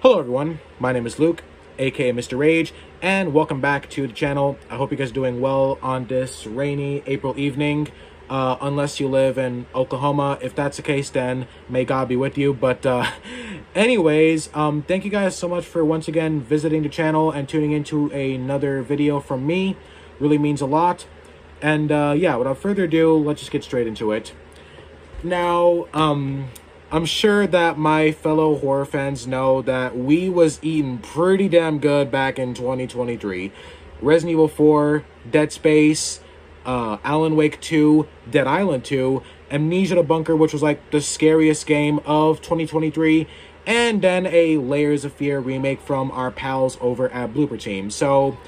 Hello everyone, my name is Luke, aka Mr. Rage, and welcome back to the channel. I hope you guys are doing well on this rainy April evening, unless you live in Oklahoma. If that's the case, then may God be with you. But anyways, thank you guys so much for once again visiting the channel and tuning into another video from me. Really means a lot. And yeah, without further ado, let's just get straight into it. Now, I'm sure that my fellow horror fans know that we was eating pretty damn good back in 2023. Resident Evil 4, Dead Space, Alan Wake 2, Dead Island 2, Amnesia the Bunker, which was like the scariest game of 2023, and then a Layers of Fear remake from our pals over at Blooper Team. So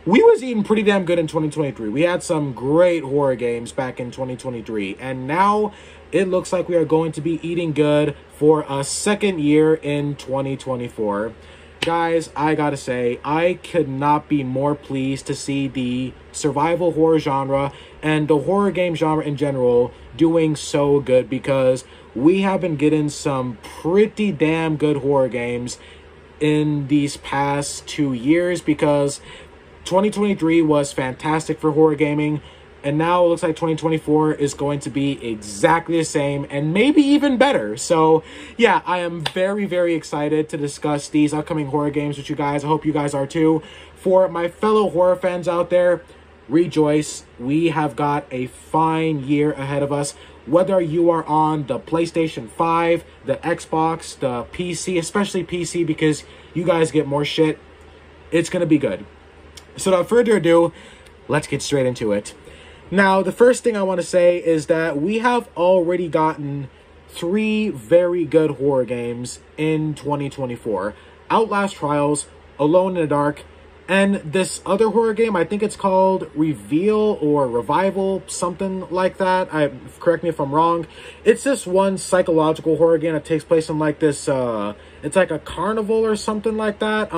we was eating pretty damn good in 2023. We had some great horror games back in 2023, and now it looks like we are going to be eating good for a second year in 2024. Guys, I gotta say, I could not be more pleased to see the survival horror genre and the horror game genre in general doing so good, because we have been getting some pretty damn good horror games in these past 2 years, because 2023 was fantastic for horror gaming, and now it looks like 2024 is going to be exactly the same and maybe even better. So yeah, I am very, very excited to discuss these upcoming horror games with you guys. I hope you guys are too. For my fellow horror fans out there, rejoice. We have got a fine year ahead of us. Whether you are on the PlayStation 5, the Xbox, the PC, especially PC, because you guys get more shit, it's going to be good. So without further ado, let's get straight into it. Now, the first thing I want to say is that we have already gotten 3 very good horror games in 2024. Outlast Trials, Alone in the Dark, and this other horror game, I think it's called Reveal or Revival, something like that. Correct me if I'm wrong. It's this one psychological horror game that takes place in like this, it's like a carnival or something like that.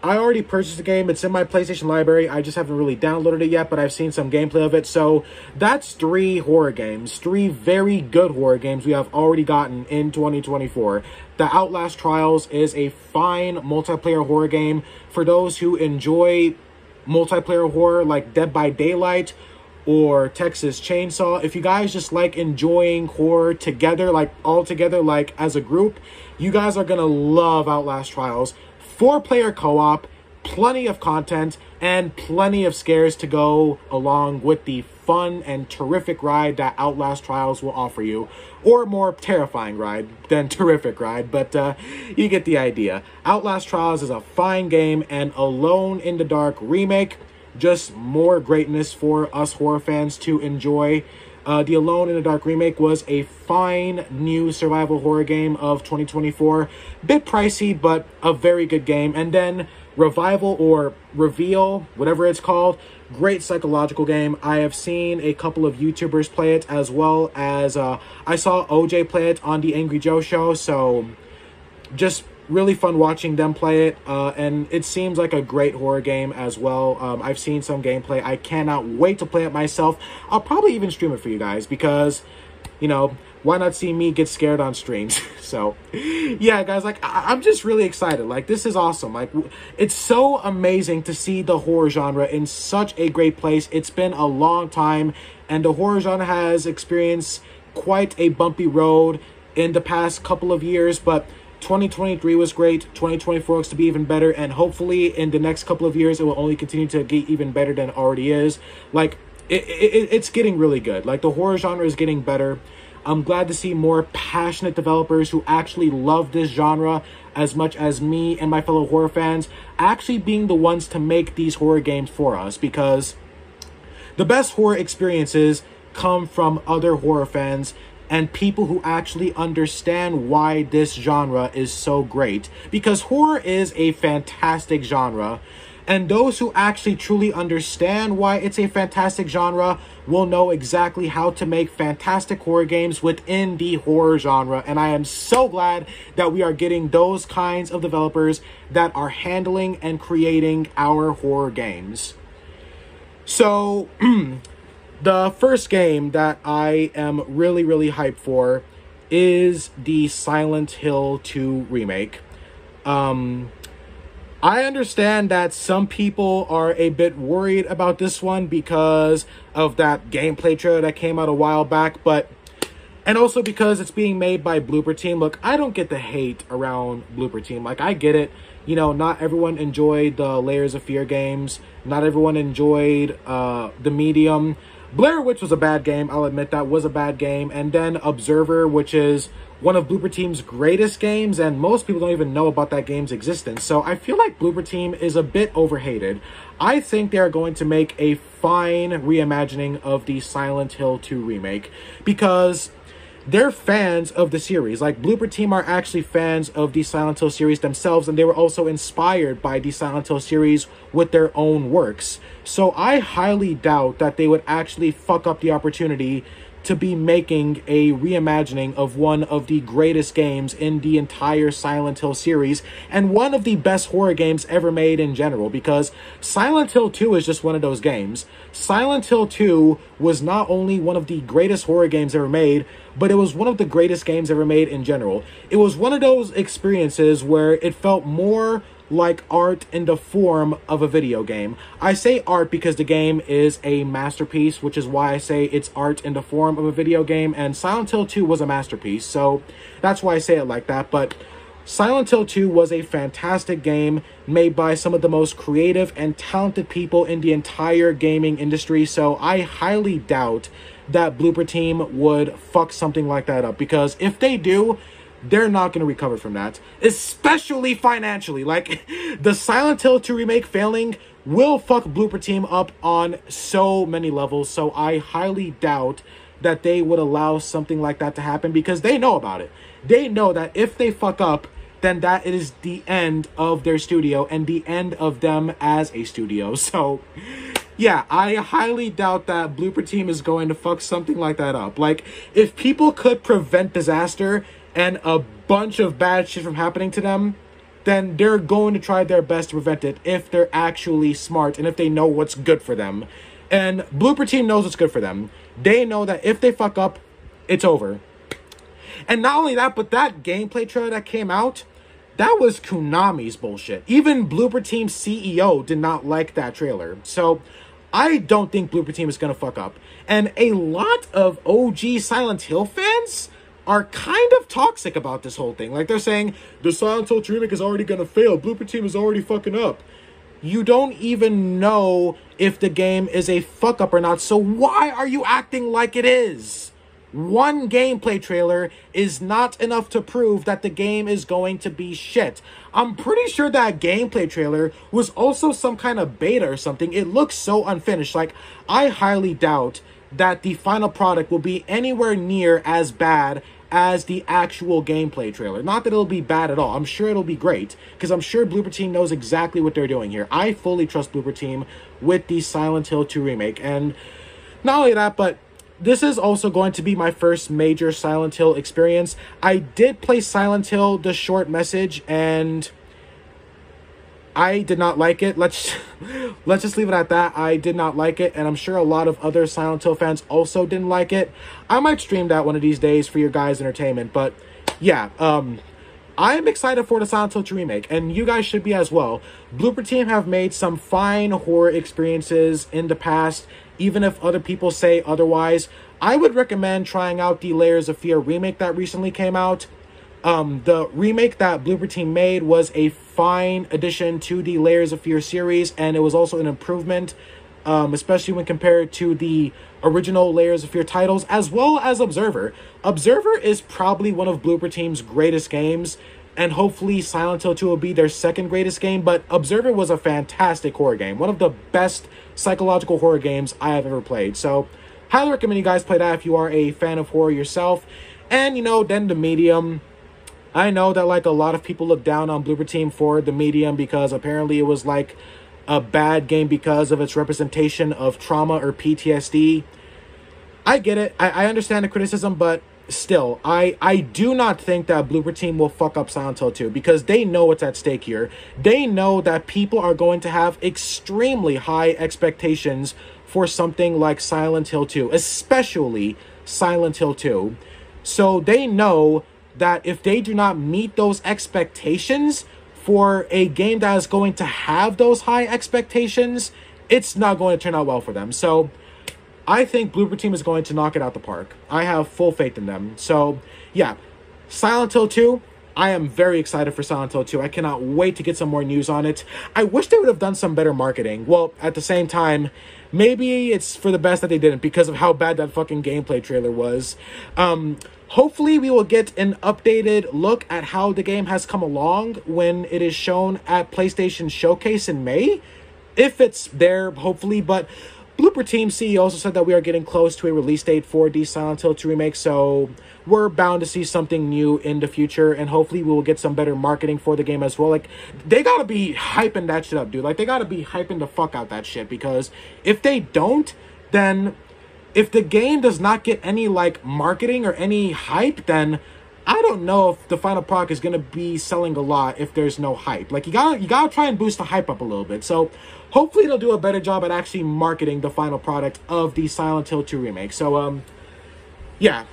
I already purchased the game. It's in my PlayStation library. I just haven't really downloaded it yet, but I've seen some gameplay of it. So that's 3 horror games, 3 very good horror games we have already gotten in 2024. The Outlast Trials is a fine multiplayer horror game for those who enjoy multiplayer horror like Dead by Daylight or Texas Chainsaw. If you guys just like enjoying horror together, like all together, like as a group, you guys are gonna love Outlast Trials. 4-player co-op, plenty of content, and plenty of scares to go along with the fun and terrific ride that Outlast Trials will offer you. Or more terrifying ride than terrific ride, but you get the idea. Outlast Trials is a fine game, and Alone in the Dark Remake, just more greatness for us horror fans to enjoy. The Alone in the Dark Remake was a fine new survival horror game of 2024. Bit pricey, but a very good game. And then Revival or Reveal, whatever it's called, great psychological game. I have seen a couple of YouTubers play it, as well as I saw OJ play it on the Angry Joe show. So just really fun watching them play it, and it seems like a great horror game as well. I've seen some gameplay. I cannot wait to play it myself. I'll probably even stream it for you guys, because, you know, why not see me get scared on streams? So yeah, guys, like I'm just really excited. Like, this is awesome. Like, it's so amazing to see the horror genre in such a great place. It's been a long time, and the horror genre has experienced quite a bumpy road in the past couple of years, but 2023 was great. 2024 looks to be even better, and hopefully in the next couple of years it will only continue to get even better than it already is. Like, it's getting really good. Like, the horror genre is getting better. I'm glad to see more passionate developers who actually love this genre as much as me and my fellow horror fans actually being the ones to make these horror games for us, because the best horror experiences come from other horror fans and people who actually understand why this genre is so great. Because horror is a fantastic genre, and those who actually truly understand why it's a fantastic genre will know exactly how to make fantastic horror games within the horror genre. And I am so glad that we are getting those kinds of developers that are handling and creating our horror games. So the first game that I am really, really hyped for is the Silent Hill 2 remake. I understand that some people are a bit worried about this one because of that gameplay trailer that came out a while back, and also because it's being made by Blooper Team. Look, I don't get the hate around Blooper Team. Like, I get it. You know, not everyone enjoyed the Layers of Fear games. Not everyone enjoyed The Medium. Blair Witch was a bad game. I'll admit that was a bad game. And then Observer, which is one of Blooper Team's greatest games, and most people don't even know about that game's existence. So I feel like Blooper Team is a bit overhated. I think they are going to make a fine reimagining of the Silent Hill 2 remake because they're fans of the series. Like, Blooper Team are actually fans of the Silent Hill series themselves, and they were also inspired by the Silent Hill series with their own works. So I highly doubt that they would actually fuck up the opportunity to be making a reimagining of one of the greatest games in the entire Silent Hill series, and one of the best horror games ever made in general, because Silent Hill 2 is just one of those games. Silent Hill 2 was not only one of the greatest horror games ever made, but it was one of the greatest games ever made in general. It was one of those experiences where it felt more like art in the form of a video game. I say art because the game is a masterpiece, which is why I say it's art in the form of a video game, and Silent Hill 2 was a masterpiece, so that's why I say it like that. But Silent Hill 2 was a fantastic game made by some of the most creative and talented people in the entire gaming industry, so I highly doubt that Blooper Team would fuck something like that up, because if they do, they're not going to recover from that, especially financially. Like, the Silent Hill 2 remake failing will fuck Blooper Team up on so many levels, so I highly doubt that they would allow something like that to happen, because they know about it. They know that if they fuck up, then that is the end of their studio and the end of them as a studio. So yeah, I highly doubt that Blooper Team is going to fuck something like that up. Like, if people could prevent disaster and a bunch of bad shit from happening to them, then they're going to try their best to prevent it if they're actually smart and if they know what's good for them. And Blooper Team knows what's good for them. They know that if they fuck up, it's over. And not only that, but that gameplay trailer that came out, that was Konami's bullshit. Even Blooper Team's CEO did not like that trailer. So I don't think Blooper Team is going to fuck up. And a lot of OG Silent Hill fans are kind of toxic about this whole thing. Like, they're saying, the Silent Hill remake is already going to fail. Blooper Team is already fucking up. You don't even know if the game is a fuck up or not, so why are you acting like it is? One gameplay trailer is not enough to prove that the game is going to be shit. I'm pretty sure that gameplay trailer was also some kind of beta or something. It looks so unfinished. Like, I highly doubt that the final product will be anywhere near as bad as the actual gameplay trailer. Not that it'll be bad at all. I'm sure it'll be great, because I'm sure Blooper Team knows exactly what they're doing here. I fully trust Blooper Team with the Silent Hill 2 remake. And not only that, but this is also going to be my first major Silent Hill experience. I did play Silent Hill: The Short Message, and I did not like it. Let's just leave it at that. I did not like it, and I'm sure a lot of other Silent Hill fans also didn't like it. I might stream that one of these days for your guys' entertainment, but yeah, I'm excited for the Silent Hill 2 remake, and you guys should be as well. Blooper Team have made some fine horror experiences in the past, even if other people say otherwise. I would recommend trying out the Layers of Fear remake that recently came out. The remake that Blooper Team made was a fine addition to the Layers of Fear series, and it was also an improvement, especially when compared to the original Layers of Fear titles, as well as Observer. Observer is probably one of Blooper Team's greatest games, and hopefully Silent Hill 2 will be their second greatest game, but Observer was a fantastic horror game. One of the best psychological horror games I have ever played. So, highly recommend you guys play that if you are a fan of horror yourself. And, you know, then The Medium. I know that, like, a lot of people look down on Blooper Team for The Medium because apparently it was, like, a bad game because of its representation of trauma or PTSD. I get it. I understand the criticism, but still, I do not think that Blooper Team will fuck up Silent Hill 2 because they know what's at stake here. They know that people are going to have extremely high expectations for something like Silent Hill 2, especially Silent Hill 2. So they know that if they do not meet those expectations for a game that is going to have those high expectations, it's not going to turn out well for them. So I think Blooper Team is going to knock it out the park. I have full faith in them. So yeah, Silent Hill 2, I am very excited for Silent Hill 2. I cannot wait to get some more news on it. I wish they would have done some better marketing. Well, at the same time, maybe it's for the best that they didn't because of how bad that fucking gameplay trailer was. Hopefully we will get an updated look at how the game has come along when it is shown at PlayStation Showcase in May. If it's there, hopefully, but Blooper Team CEO also said that we are getting close to a release date for the Silent Hill 2 remake, so we're bound to see something new in the future, and hopefully we will get some better marketing for the game as well. Like, they gotta be hyping that shit up, dude. Like, they gotta be hyping the fuck out that shit, because if they don't, then if the game does not get any, like, marketing or any hype, then I don't know if the final product is gonna be selling a lot if there's no hype. Like, you gotta try and boost the hype up a little bit. So hopefully they'll do a better job at actually marketing the final product of the Silent Hill 2 remake. So yeah.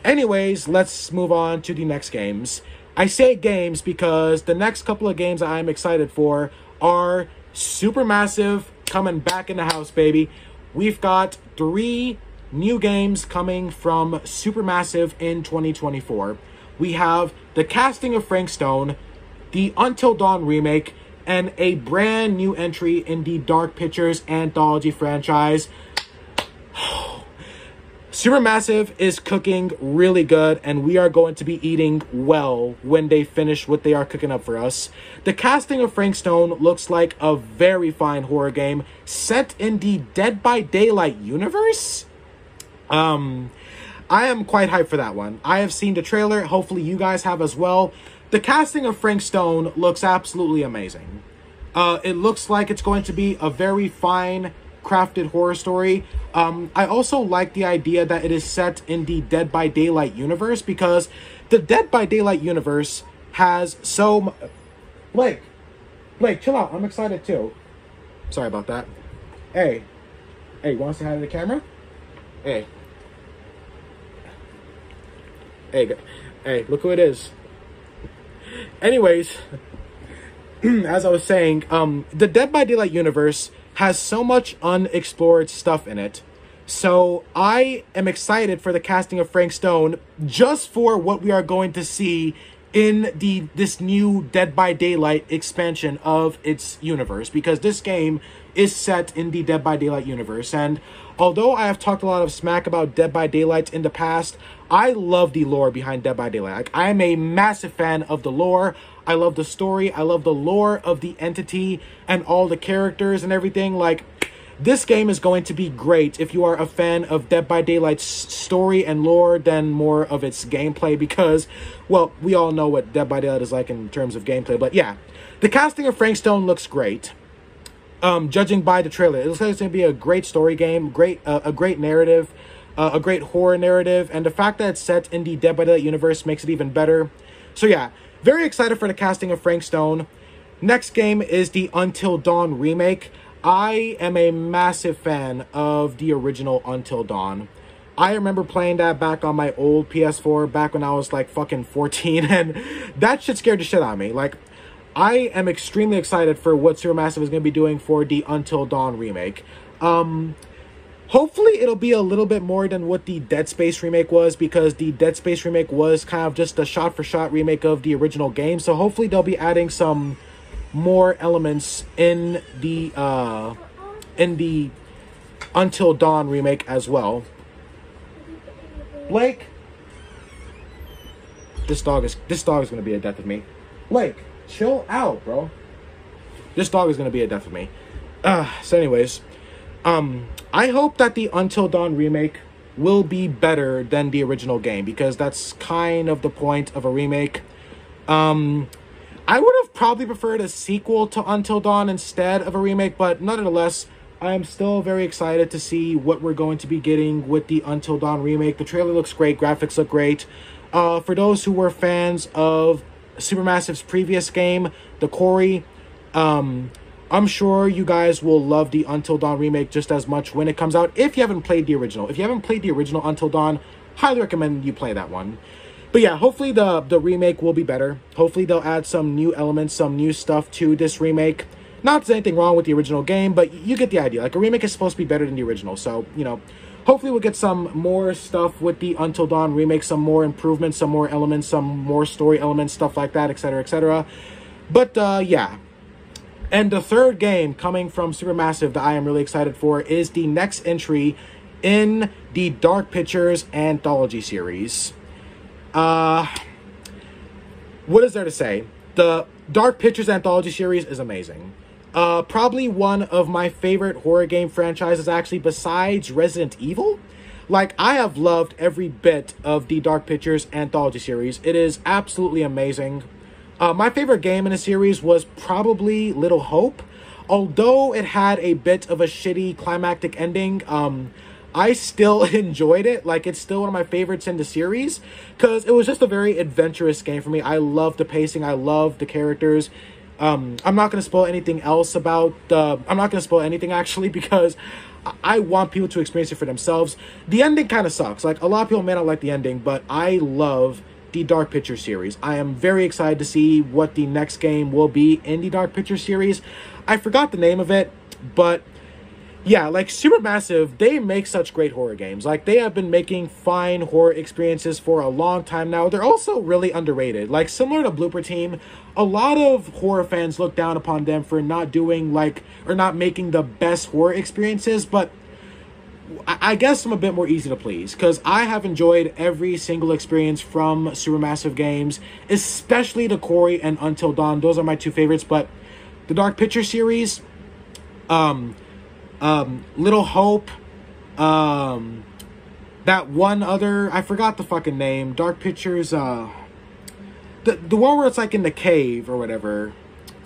Anyways, let's move on to the next games. I say games because the next couple of games I'm excited for are Supermassive coming back in the house, baby. We've got 3 new games coming from Supermassive in 2024. We have the casting of Frank Stone, the Until Dawn remake, and a brand new entry in the Dark Pictures Anthology franchise. Supermassive is cooking really good, and we are going to be eating well when they finish what they are cooking up for us. The casting of Frank Stone looks like a very fine horror game set in the Dead by Daylight universe. I am quite hyped for that one. I have seen the trailer. Hopefully you guys have as well. The casting of Frank Stone looks absolutely amazing. It looks like it's going to be a very fine crafted horror story. I also like the idea that it is set in the Dead by Daylight universe, because the Dead by Daylight universe has so Blake, chill out. I'm excited too. Sorry about that. Hey, want to say hi to the camera? Hey, look who it is. Anyways, as I was saying, the Dead by Daylight universe has so much unexplored stuff in it. So I am excited for the casting of Frank Stone just for what we are going to see in this new Dead by Daylight expansion of its universe, because this game is set in the Dead by Daylight universe. And although I have talked a lot of smack about Dead by Daylight in the past, I love the lore behind Dead by Daylight. Like, I am a massive fan of the lore. I love the story. I love the lore of the entity and all the characters and everything. Like, this game is going to be great if you are a fan of Dead by Daylight's story and lore than more of its gameplay, because, well, we all know what Dead by Daylight is like in terms of gameplay. But yeah, the casting of Frank Stone looks great. Judging by the trailer, it looks like it's going to be a great story game, a great narrative, a great horror narrative, and the fact that it's set in the Dead by Daylight universe makes it even better. So yeah, very excited for the casting of Frank Stone. Next game is the Until Dawn remake. I am a massive fan of the original Until Dawn. I remember playing that back on my old PS4 back when I was like fucking 14, and that shit scared the shit out of me. Like, I am extremely excited for what Supermassive is going to be doing for the Until Dawn remake. Hopefully it'll be a little bit more than what the Dead Space remake was, because the Dead Space remake was kind of just a shot-for-shot remake of the original game. So hopefully they'll be adding some more elements in the Until Dawn remake as well. Blake, this dog is gonna be a death of me. Blake, chill out, bro. This dog is gonna be a death of me. So anyways, I hope that the Until Dawn remake will be better than the original game, because that's kind of the point of a remake. I would have probably preferred a sequel to Until Dawn instead of a remake, but nonetheless, I am still very excited to see what we're going to be getting with the Until Dawn remake. The trailer looks great, graphics look great. For those who were fans of Supermassive's previous game, The Quarry, I'm sure you guys will love the Until Dawn remake just as much when it comes out, if you haven't played the original. If you haven't played the original Until Dawn, highly recommend you play that one. But yeah, hopefully the remake will be better. Hopefully they'll add some new elements, some new stuff to this remake. Not that there's anything wrong with the original game, but you get the idea. Like, a remake is supposed to be better than the original. So, you know, hopefully we'll get some more stuff with the Until Dawn remake, some more improvements, some more elements, some more story elements, stuff like that, etc., etc. But, yeah. And the third game coming from Supermassive that I am really excited for is the next entry in the Dark Pictures Anthology series. What is there to say? The Dark Pictures Anthology series is amazing. Probably one of my favorite horror game franchises, actually, besides Resident Evil. Like, I have loved every bit of the Dark Pictures Anthology series. It is absolutely amazing. My favorite game in the series was probably Little Hope. Although it had a bit of a shitty climactic ending, I still enjoyed it. Like, it's still one of my favorites in the series because it was just a very adventurous game for me. I love the pacing. I love the characters. I'm not going to spoil anything else about I'm not going to spoil anything, actually, because I want people to experience it for themselves. The ending kind of sucks. Like, a lot of people may not like the ending, but I love the Dark Picture series. I am very excited to see what the next game will be in the Dark Picture series. I forgot the name of it, but yeah, like, Supermassive, they make such great horror games. Like, they have been making fine horror experiences for a long time now. They're also really underrated. Like, similar to Blooper Team, a lot of horror fans look down upon them for not doing, like, or not making the best horror experiences, but I guess I'm a bit more easy to please, because I have enjoyed every single experience from Supermassive games, especially the Corey and Until Dawn. Those are my two favorites, but the Dark Picture series, Little Hope, that one other, I forgot the fucking name, Dark Pictures, the one where it's like in the cave or whatever,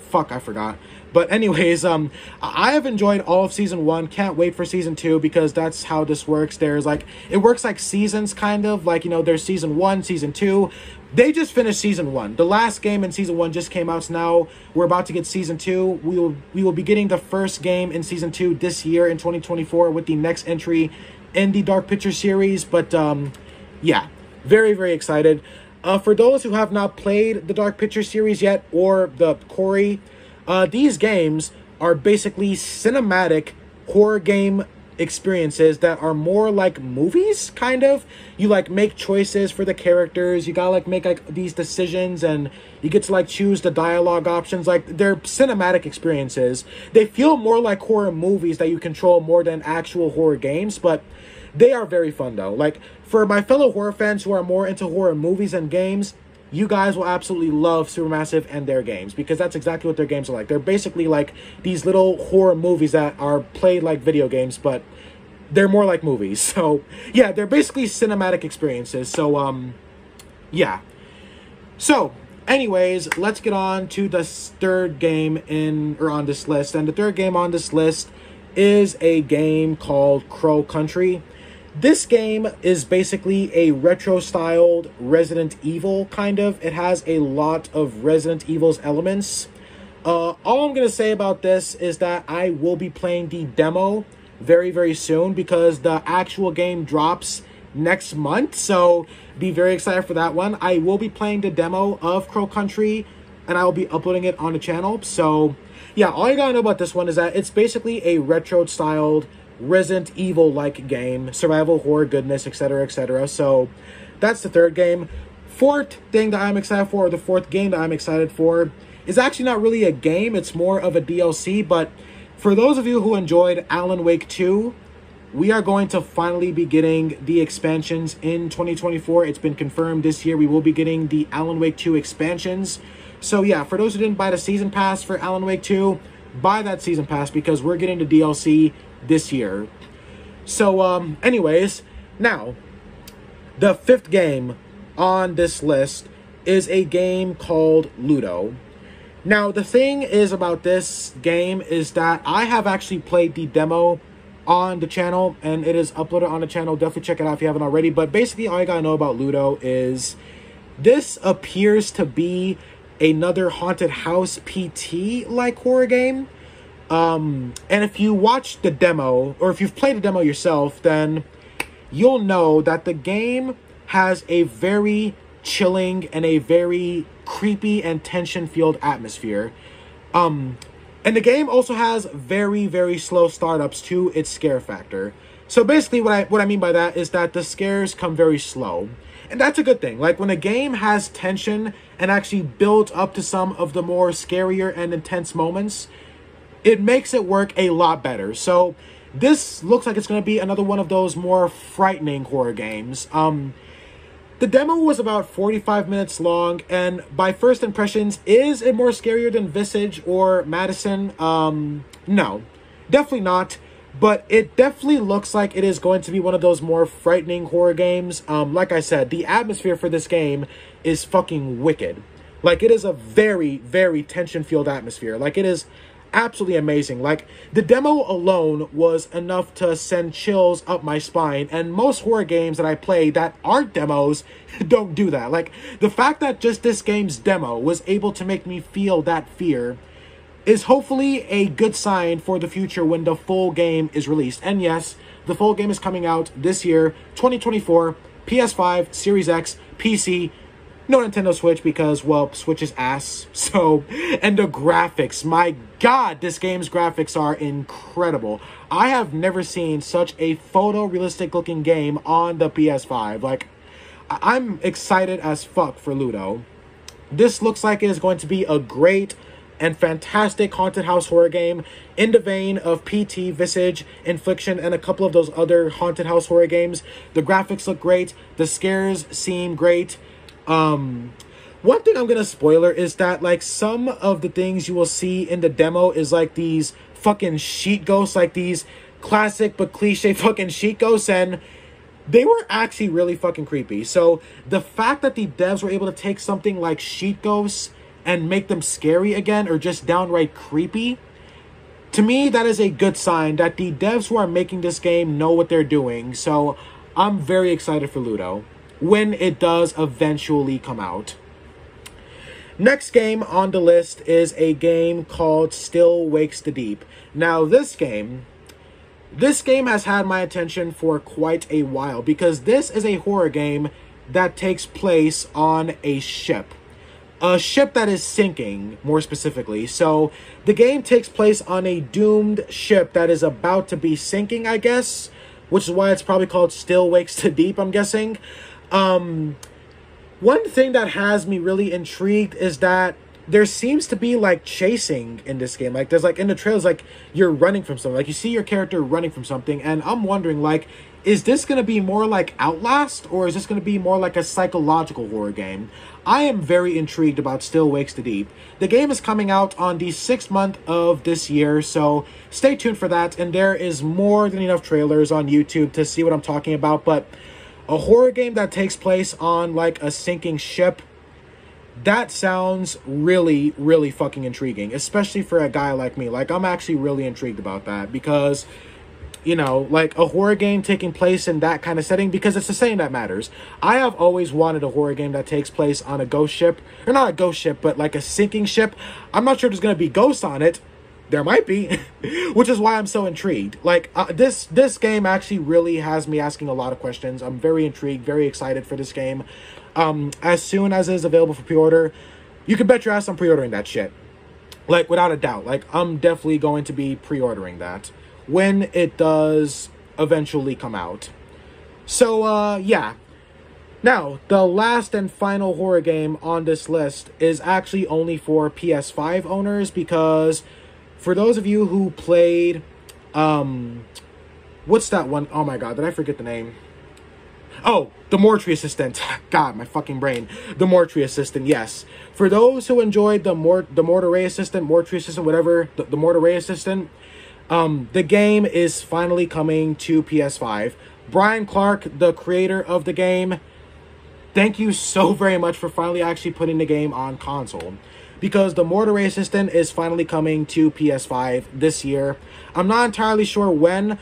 fuck, I forgot. But anyways, I have enjoyed all of Season 1, can't wait for Season 2, because that's how this works. There's like, it works like seasons, kind of, like, you know, there's Season 1, Season 2, they just finished Season 1. The last game in Season 1 just came out, so now we're about to get Season 2. We will be getting the first game in Season 2 this year in 2024 with the next entry in the Dark Picture series. But, yeah, very, very excited. For those who have not played the Dark Picture series yet, or the Corey, these games are basically cinematic horror game experiences that are more like movies, kind of. You, like, make choices for the characters. You gotta, like, make, like, these decisions, and you get to, like, choose the dialogue options. Like, they're cinematic experiences. They feel more like horror movies that you control more than actual horror games, but they are very fun, though. Like, for my fellow horror fans who are more into horror movies and games, you guys will absolutely love Supermassive and their games, because that's exactly what their games are like. They're basically like these little horror movies that are played like video games, but they're more like movies. So, yeah, they're basically cinematic experiences. So, yeah. So, anyways, let's get on to the third game on this list. And the third game on this list is a game called Crow Country. This game is basically a retro-styled Resident Evil, kind of. It has a lot of Resident Evil's elements. All I'm going to say about this is that I will be playing the demo very, very soon, because the actual game drops next month. So be very excited for that one. I will be playing the demo of Crow Country, and I will be uploading it on the channel. So yeah, all you gotta know about this one is that it's basically a retro-styled Resident Evil-like game, survival, horror, goodness, etc., etc. So that's the third game. Fourth thing that I'm excited for, or the fourth game that I'm excited for, is actually not really a game. It's more of a DLC. But for those of you who enjoyed Alan Wake 2, we are going to finally be getting the expansions in 2024. It's been confirmed this year we will be getting the Alan Wake 2 expansions. So yeah, for those who didn't buy the season pass for Alan Wake 2, buy that season pass, because we're getting the DLC this year. So anyways, now the fifth game on this list is a game called Ludo. Now the thing is about this game is that I have actually played the demo on the channel, and it is uploaded on the channel. Definitely check it out if you haven't already. But basically all you gotta know about Ludo is this appears to be another haunted house PT like horror game. And if you watch the demo, or if you've played the demo yourself, then you'll know that the game has a very chilling and a very creepy and tension-filled atmosphere. And the game also has very, very slow startups to its scare factor. So basically what I mean by that is that the scares come very slow. And that's a good thing. Like, when a game has tension and actually builds up to some of the more scarier and intense moments, it makes it work a lot better. So this looks like it's going to be another one of those more frightening horror games. The demo was about 45 minutes long, and by first impressions, is it more scarier than Visage or Madison? No, definitely not. But it definitely looks like it is going to be one of those more frightening horror games. Like I said, the atmosphere for this game is fucking wicked. Like, it is a very, very tension-filled atmosphere. Like, it is absolutely amazing. Like, the demo alone was enough to send chills up my spine, and most horror games that I play that aren't demos don't do that. Like, the fact that just this game's demo was able to make me feel that fear is hopefully a good sign for the future when the full game is released. And yes, the full game is coming out this year, 2024, PS5, Series X, PC, no Nintendo Switch because, well, Switch is ass. So, and the graphics, my God, this game's graphics are incredible. I have never seen such a photorealistic looking game on the PS5. Like, I'm excited as fuck for Ludo. This looks like it is going to be a great and fantastic haunted house horror game in the vein of PT, Visage, Infliction, and a couple of those other haunted house horror games. The graphics look great. The scares seem great. One thing I'm gonna spoiler is that, like, some of the things you will see in the demo is like these fucking sheet ghosts, like these classic but cliche fucking sheet ghosts, and they were actually really fucking creepy. So the fact that the devs were able to take something like sheet ghosts and make them scary again, or just downright creepy, to me, that is a good sign that the devs who are making this game know what they're doing. So I'm very excited for Ludo when it does eventually come out. Next game on the list is a game called Still Wakes the Deep. Now, this game has had my attention for quite a while because this is a horror game that takes place on a ship. A ship that is sinking, more specifically. So the game takes place on a doomed ship that is about to be sinking, I guess, which is why it's probably called Still Wakes the Deep, I'm guessing. One thing that has me really intrigued is that there seems to be, like, chasing in this game. Like, there's, like, in the trailers, like, you're running from something. Like, you see your character running from something, and I'm wondering, like, is this going to be more like Outlast, or is this going to be more like a psychological horror game? I am very intrigued about Still Wakes the Deep. The game is coming out on the 6th month of this year, so stay tuned for that. And there is more than enough trailers on YouTube to see what I'm talking about. But a horror game that takes place on, like, a sinking ship, that sounds really, really fucking intriguing, especially for a guy like me. Like, I'm actually really intrigued about that because, you know, like, a horror game taking place in that kind of setting, because it's the setting that matters. I have always wanted a horror game that takes place on a ghost ship, or not a ghost ship, but like a sinking ship. I'm not sure there's going to be ghosts on it. There might be, which is why I'm so intrigued. Like, this game actually really has me asking a lot of questions. I'm very intrigued, very excited for this game. As soon as it is available for pre-order, you can bet your ass I'm pre-ordering that shit. Like, without a doubt. Like, I'm definitely going to be pre-ordering that when it does eventually come out. So, yeah. Now, the last and final horror game on this list is actually only for PS5 owners, because for those of you who played, what's that one? Oh my god, did I forget the name? Oh, the Moray Assistant. God, my fucking brain. The Moray Assistant, yes. For those who enjoyed the Moray Assistant, whatever, the Moray Assistant, the game is finally coming to PS5. Brian Clark, the creator of the game, thank you so very much for finally actually putting the game on console, because the Moray Assistant is finally coming to PS5 this year. I'm not entirely sure when.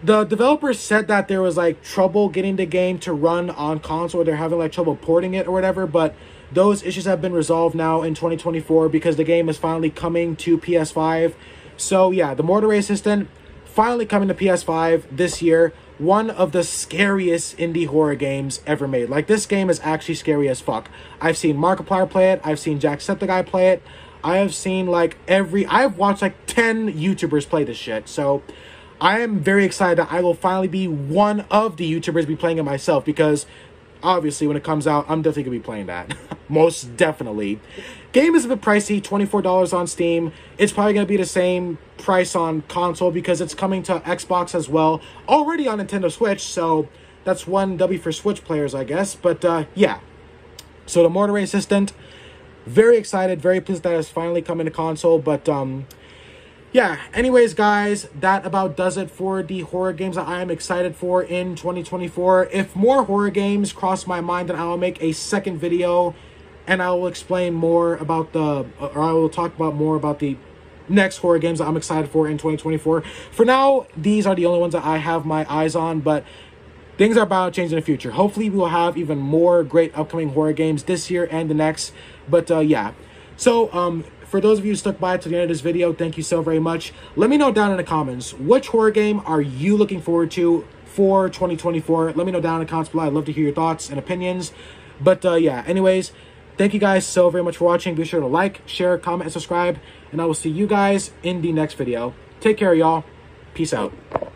The developers said that there was, like, trouble getting the game to run on console, or they're having, like, trouble porting it or whatever, but those issues have been resolved now in 2024 because the game is finally coming to PS5. So, yeah, the Moray Assistant finally coming to PS5 this year. one of the scariest indie horror games ever made. Like, this game is actually scary as fuck. I've seen Markiplier play it. I've seen Jacksepticeye play it. I have seen, like, I've watched, like, 10 YouTubers play this shit. So, I am very excited that I will finally be one of the YouTubers be playing it myself, because obviously when it comes out, I'm definitely going to be playing that. Most definitely. Game is a bit pricey, $24 on Steam. It's probably going to be the same price on console because it's coming to Xbox as well. Already on Nintendo Switch, so that's one W for Switch players, I guess. But yeah. So the Moray Assistant, very excited, very pleased that it's finally coming to console. But yeah, anyways, guys, that about does it for the horror games that I am excited for in 2024. If more horror games cross my mind, then I will make a second video, and I will explain more about or I will talk about more about the next horror games that I'm excited for in 2024. For now, these are the only ones that I have my eyes on, but things are about to change in the future. Hopefully, we will have even more great upcoming horror games this year and the next. But yeah, so for those of you who stuck by to the end of this video, thank you so very much. Let me know down in the comments, which horror game are you looking forward to for 2024? Let me know down in the comments below. I'd love to hear your thoughts and opinions. But yeah, anyways, thank you guys so very much for watching. Be sure to like, share, comment, and subscribe. And I will see you guys in the next video. Take care, y'all. Peace out.